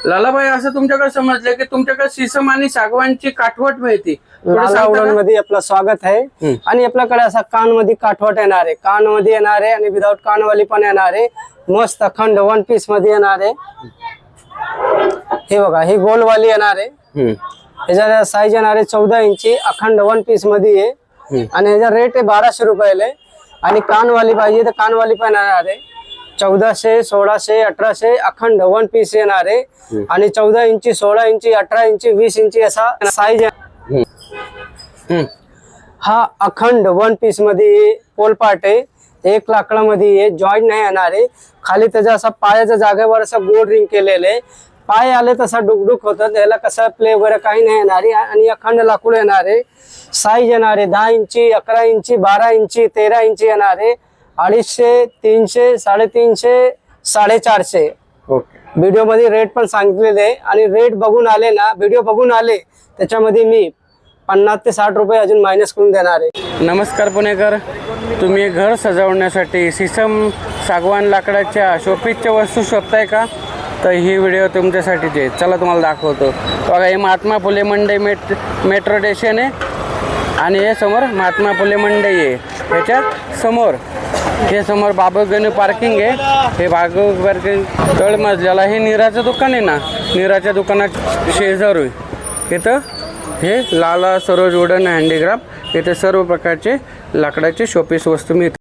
लालाबाई, असं तुमच्याकडे समजलं की तुमच्याकडे शीशम आणि सागवानची काठवट मिळते. मध्ये आपलं स्वागत आहे. आणि आपल्याकडे असा कान मध्ये काठवट येणार आहे, कान मध्ये येणार आहे आणि विदाउट कानवाली पण येणार आहे. मस्त अखंड 1 पीस मध्ये येणार आहे. हे बघा, ही गोलवाली येणार आहे. ह्याचा साईज येणार आहे 14 इंची, अखंड 1 पीस मध्ये आहे. आणि ह्याचा रेट आहे 1200 रुपयाला. आणि कानवाली पाहिजे तर कानवाली पण येणार आहे. 1400, 1600, 1800 अखंड 1 पीस येणार आहे. आणि 14 इंची, 16 इंची, 18 इंची, 20 इंची असा साईज आहे. हा अखंड 1 पीस मध्ये पोलपाट आहे. एक लाकडामध्ये जॉईंट नाही येणार आहे. खाली त्याचा असा पायाच्या जागेवर असं गोल रिंग केलेलं आहे. पाय आले तसा डुकडुक होतं, त्याला कसं प्ले वगैरे काही नाही येणार आहे. आणि अखंड लाकूड येणार आहे. साईज येणार आहे 10 इंची, 11 इंची, 12 इंची, 13 इंची येणार आहे. 250, 300, 350, 450. व्हिडिओ मध्ये रेट पण सांगितलेले आहे. आणि रेट बघून आले ना, व्हिडिओ बघून आले त्याच्यामध्ये मी 50 ते 60 रुपये अजून मायनस करून देणार आहे. नमस्कार पुणेकर, तुम्ही घर सजवण्यासाठी शीशम सागवान लाकडाच्या शोपीसच्या वस्तू शोधताय का? तर ही व्हिडिओ तुमच्यासाठीच आहे. चला तुम्हाला दाखवतो. बघा, हे महात्मा फुले मंडई मेट्रो स्टेशन आहे. आणि हे समोर महात्मा फुले मंडई आहे. ह्याच्यात समोर हे समोर बाबूगणू पार्किंग आहे. हे बाबू पार्किंग तळमजल्याला हे नीराचं दुकान आहे ना, नीराच्या दुकानात शेजारी इथं हे लाला सरोज वुडन हँडीक्राफ्ट. इथे सर्व प्रकारचे लाकडाचे शोपीस वस्तू मिळतात.